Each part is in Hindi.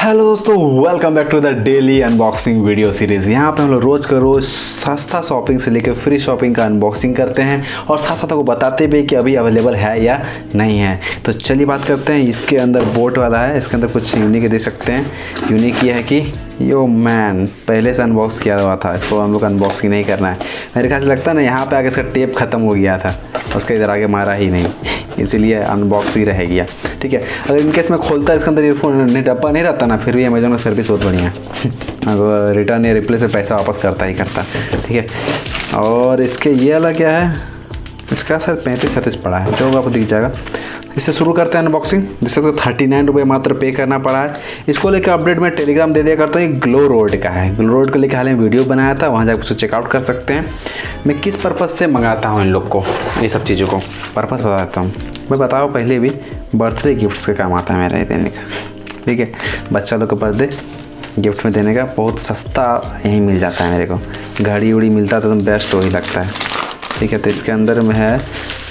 हेलो दोस्तों, welcome back to the daily unboxing video series. यहाँ पे हम लोग रोज़ का रोज़ सस्ता शॉपिंग से लेकर फ्री शॉपिंग का अनबॉक्सिंग करते हैं और साथ साथ आपको बताते भी कि अभी अवेलेबल है या नहीं है। तो चलिए बात करते हैं। इसके अंदर बोट वाला है, इसके अंदर कुछ यूनिक देख सकते हैं। यूनिक ये है कि यो मैन पहले से अनबॉक्स किया हुआ था, इसको हम लोग अनबॉक्सिंग नहीं करना है। मेरे ख्याल से लगता है ना यहाँ पे आगे इसका टेप ख़त्म हो गया था, उसके इधर आगे मारा ही नहीं, इसीलिए अनबॉक्स ही रह गया। ठीक है, अगर इनकेस में खोलता है इसके अंदर ईयरफोन डब्बा नहीं रहता ना, फिर भी अमेजोन का सर्विस बहुत बढ़िया है। अगर रिटर्न या रिप्लेस से पैसा वापस करता ही करता। ठीक है, और इसके ये वाला क्या है, इसका शायद 35-36 पड़ा है, जो आपको दिख जाएगा। इससे शुरू करते हैं अनबॉक्सिंग, जिससे तो 39 रुपये मात्र पे करना पड़ा है। इसको लेकर अपडेट में टेलीग्राम दे दिया करता हूँ। ये ग्लोरोड का है, ग्लोरोड को लेकर हाल में वीडियो बनाया था, वहाँ जाकर उसको चेकआउट कर सकते हैं। मैं किस पर्पज़ से मंगाता हूँ इन लोग को, ये सब चीज़ों को पर्पज़ बता देता हूँ। मैं बताऊँ पहले भी, बर्थडे गिफ्ट्स का काम आता है मेरा देने का। ठीक है, बच्चा लोग को बर्थडे गिफ्ट में देने का बहुत सस्ता यहीं मिल जाता है मेरे को। घड़ी उड़ी मिलता तो बेस्ट वही लगता है। ठीक है, तो इसके अंदर में है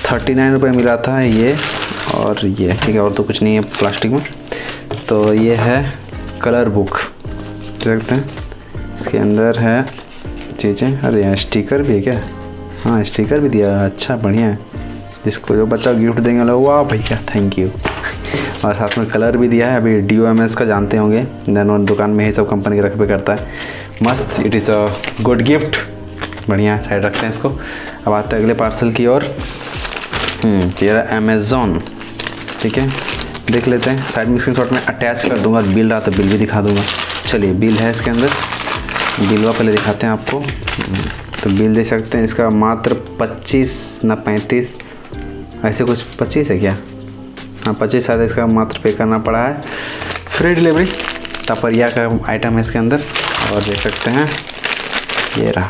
39 रुपये मिला था ये और ये। ठीक है, और तो कुछ नहीं है प्लास्टिक में। तो ये है कलर बुक, देख सकते हैं। इसके अंदर है चीज़ें, अरे यहाँ स्टिकर भी है क्या? हाँ, स्टिकर भी दिया, अच्छा बढ़िया है। जिसको जो बच्चा गिफ्ट देंगे लोग, वाह भैया थैंक यू। और साथ में कलर भी दिया है। अभी DOMS का जानते होंगे, नैनो दुकान में ही सब कंपनी के रखबे करता है। मस्त, it is a good gift. बढ़िया, साइड रखते हैं इसको। अब आते हैं अगले पार्सल की ओर। तेरा अमेज़ॉन। ठीक है, देख लेते हैं। साइड में स्क्रीनशॉट में अटैच कर दूंगा, बिल रहा तो बिल भी दिखा दूंगा। चलिए, बिल है इसके अंदर, बिलवा पहले दिखाते हैं आपको। तो बिल देख सकते हैं, इसका मात्र 25 ना 35 ऐसे कुछ 25 है क्या? हाँ 25 शायद इसका मात्र पे करना पड़ा है। फ्री डिलीवरी तपरिया का आइटम है इसके अंदर। और देख सकते हैं ये रहा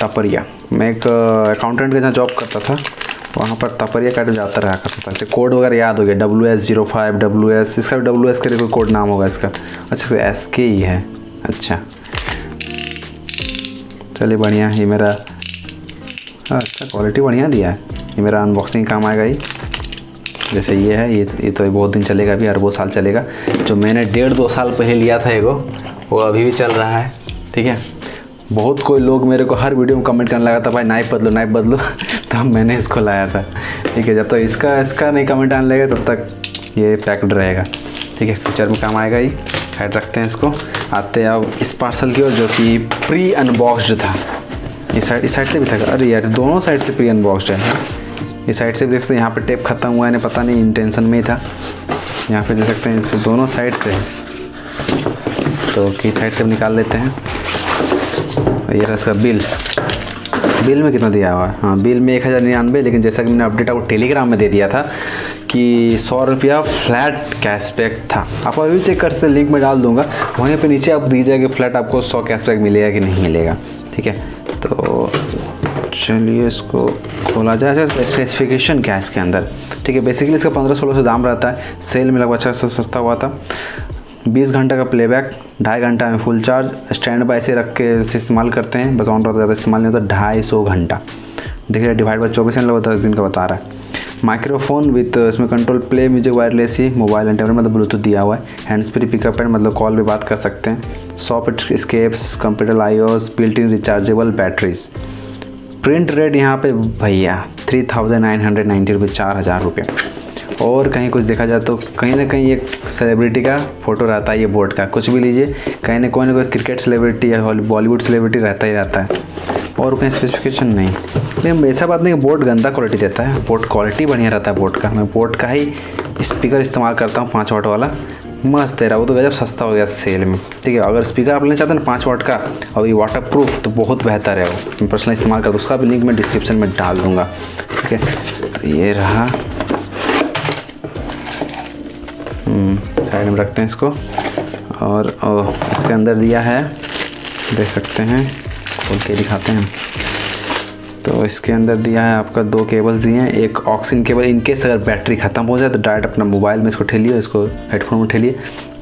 तपरिया। मैं एक अकाउंटेंट के जहाँ जॉब करता था, वहाँ पर तपरिया का जाता रहा करता था। कोड वगैरह याद हो गया, WS05 WS, इसका भी WS के लिए कोई कोड नाम होगा इसका। अच्छा, SK ही है। अच्छा चलिए बढ़िया। ये मेरा अच्छा क्वालिटी बढ़िया दिया है। ये मेरा अनबॉक्सिंग काम आएगा ही। जैसे ये है, ये तो बहुत दिन चलेगा, अभी अरबों साल चलेगा। जो मैंने 1.5-2 साल पहले लिया था एगो, वो अभी भी चल रहा है। ठीक है, बहुत कोई लोग मेरे को हर वीडियो में कमेंट करने लगा था, भाई नाइफ बदलो तब मैंने इसको लाया था। ठीक है, जब तक इसका नहीं कमेंट आने लगेगा तब तक ये पैक्ड रहेगा। ठीक है, फ्यूचर में काम आएगा ही। साइड रखते हैं इसको। आते हैं अब इस पार्सल की ओर, जो कि प्री अनबॉक्स्ड था। इस साइड से भी था, अरे यार दोनों साइड से प्री अनबॉक्स्ड है। इस साइड से देख सकते हैं, यहाँ पे टेप खत्म हुआ है, नहीं पता नहीं इंटेंशन में ही था। यहाँ पे देख सकते हैं, इसे दोनों साइड से है। तो किस साइड से निकाल लेते हैं। ये रहा इसका बिल में कितना दिया हुआ है। हाँ, बिल में 1099, लेकिन जैसा कि मैंने अपडेट आपको टेलीग्राम में दे दिया था कि 100 रुपया फ्लैट कैशबैक था। आप अभी भी चेक कर सकते, लिंक में डाल दूंगा। वहीं पे नीचे आप दीजिए कि फ्लैट आपको 100 कैशबैक मिलेगा कि नहीं मिलेगा। ठीक है, तो चलिए इसको खोला जाए। स्पेसिफिकेशन क्या है इसके अंदर? ठीक है, बेसिकली इसका 1500-1600 दाम रहता है। सेल में लगभग अच्छा सस्ता हुआ था। 20 घंटा का प्लेबैक, 2.5 घंटा में फुल चार्ज। स्टैंड बाय से रख के इस्तेमाल करते हैं, बस ऑन रहता है, ज़्यादा इस्तेमाल नहीं होता। 250 घंटा देखिए, डिवाइड बाय 24 लगभग 10 दिन का बता रहा है। माइक्रोफोन विथ इसमें कंट्रोल प्ले म्यूजिक वायरलेस ही, मोबाइल एंटेना मतलब ब्लूटूथ दिया हुआ है। हैंड्स फ्री पिकअप एंड मतलब कॉल भी बात कर सकते हैं। Soft scapes, computer iOS, built in rechargeable batteries. Print rate यहाँ पे भैया 3990 रुपये, 4000 रुपये। और कहीं कुछ देखा जाए तो कहीं ना कहीं एक सेलिब्रिटी का फ़ोटो रहता है। ये बोर्ड का कुछ भी लीजिए, कहीं ना कोई क्रिकेट सेलिब्रिटी या बॉलीवुड सेलिब्रिटी रहता ही रहता है। और कहीं स्पेसिफिकेशन नहीं, लेकिन ऐसा बात नहीं कि बोर्ड गंदा क्वालिटी देता है। बोर्ड क्वालिटी बढ़िया रहता है बोर्ड का। मैं बोर्ड का ही स्पीकर इस्तेमाल करता हूँ, 5 वाट वाला, मस्त दे रहा। वो तो गजब सस्ता हो गया सेल में। ठीक है, अगर स्पीकर आप लेना चाहते हैं ना 5 वाट का और ये वाटर प्रूफ, तो बहुत बेहतर है वो। मैं पर्सनली इस्तेमाल करता हूँ, उसका भी लिंक मैं डिस्क्रिप्शन में डाल दूँगा। ठीक है, तो ये रहा। साइड में रखते हैं इसको। और इसके अंदर दिया है, देख सकते हैं, खोल के दिखाते हैं। तो इसके अंदर दिया है आपका 2 केबल्स दिए हैं। एक ऑक्सीजन केबल, इनकेस अगर बैटरी ख़त्म हो जाए तो डायरेक्ट अपना मोबाइल में इसको ठेलिए, इसको हेडफोन में ठेलिए,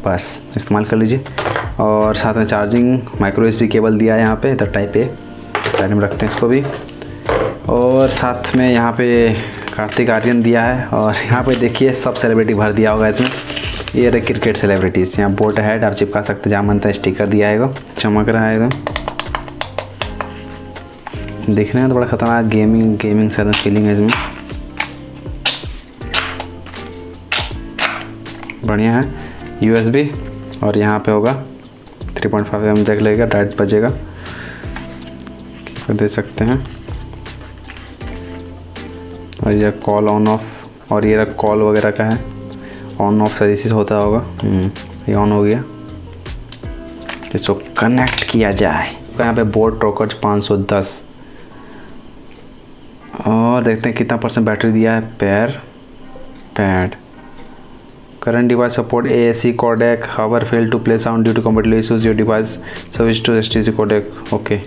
बस इस्तेमाल कर लीजिए। और साथ में चार्जिंग माइक्रो USB केबल दिया है यहाँ पे, इधर टाइप A। साइड में रखते हैं इसको भी। और साथ में यहाँ पे कार्तिक आर्यन दिया है। और यहाँ पे देखिए सब सेलिब्रिटी भर दिया होगा इसमें। ये रहे क्रिकेट सेलिब्रिटीज़। यहाँ बोट हेड आप चिपका सकते, जहाँ मन था स्टिकर दिया है, चमक रहा है एकदम। दिखने में तो बड़ा खतरनाक गेमिंग से फीलिंग है इसमें, बढ़िया है। USB और यहाँ पे होगा 3.5mm जैक लगेगा, डायरेक्ट बजेगा, दे सकते हैं। और ये कॉल ऑन ऑफ, और ये कॉल वगैरह का है, ऑन ऑफ सर्विस होता होगा। ये ऑन हो गया, इसको कनेक्ट किया जाए। यहाँ पे बोट टॉकर्स 510 और देखते हैं कितना % बैटरी दिया है। Pad current device support AAC codec, however fail to play sound due to computer issues, your device switch to STC codec. Okay,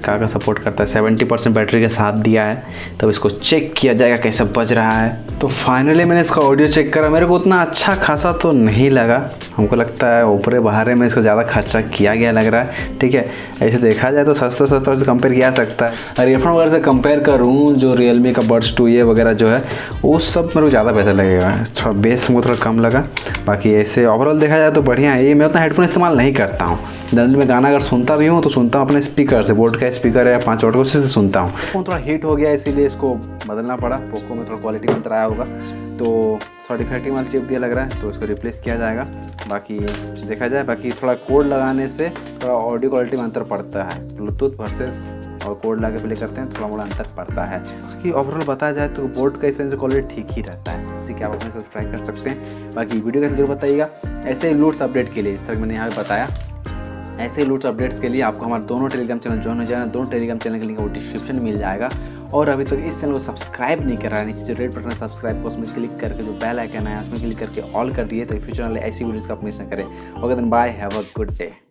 का सपोर्ट करता है। 70% बैटरी के साथ दिया है, तब इसको चेक किया जाएगा कैसे बज रहा है। तो फाइनली मैंने इसका ऑडियो चेक करा, मेरे को उतना अच्छा खासा तो नहीं लगा। हमको लगता है ऊपरे बाहर में इसका ज़्यादा खर्चा किया गया लग रहा है। ठीक है, ऐसे देखा जाए तो सस्ता से कंपेयर किया जा सकता है। और ईयरफोन वगैरह से कंपेयर करूँ, जो रियलमी का बड्स 2 ये वगैरह जो है, वो सब मेरे को ज़्यादा पैसा लगेगा। थोड़ा बेस मुझको थोड़ा कम लगा। बाकी ऐसे ओवरऑल देखा जाए तो बढ़िया है ये। मैं उतना हेडफोन इस्तेमाल नहीं करता हूँ। जनरली मैं गाना अगर सुनता भी हूँ तो सुनता हूँ अपने स्पीकर से, बोट का स्पीकर है 5 वाट, उसी से सुनता हूँ। फोन थोड़ा हीट हो गया इसीलिए इसको बदलना पड़ा। पोको में थोड़ा क्वालिटी में अंतर आया होगा, तो थोड़ा डिफेक्टिव वाला चिप दिया लग रहा है, तो इसको रिप्लेस किया जाएगा। बाकी देखा जाए, बाकी थोड़ा कोड लगाने से थोड़ा ऑडियो क्वालिटी में अंतर पड़ता है। ब्लूटूथ वर्सेस और कोड लगा प्ले करते हैं, थोड़ा मोड़ा अंतर पड़ता है। बाकी ओवरऑल बताया जाए तो बोट का इस क्वालिटी ठीक ही रहता है, ठीक है, आप अपने साथ ट्राई कर सकते हैं। बाकी वीडियो कैसे जरूर बताइएगा। ऐसे ही लूट्स अपडेट के लिए, इस तरह मैंने यहाँ पे बताया, ऐसे ही लूट्स अपडेट्स के लिए आपको हमारे दोनों टेलीग्राम चैनल ज्वाइन हो जाना। दोनों टेलीग्राम चैनल के लिंक वो डिस्क्रिप्शन में मिल जाएगा। और अभी तक इस चैनल को सब्सक्राइब नहीं कर रहा है, नीचे जो रेड बटन है सब्सक्राइब को, उसमें क्लिक करके जो बेल आइकन है उसमें क्लिक करके ऑल कर दिए, तो फ्यूचर वाले ऐसी वीडियोज़ का आप मिस न करें। Okay then bye, have a good day.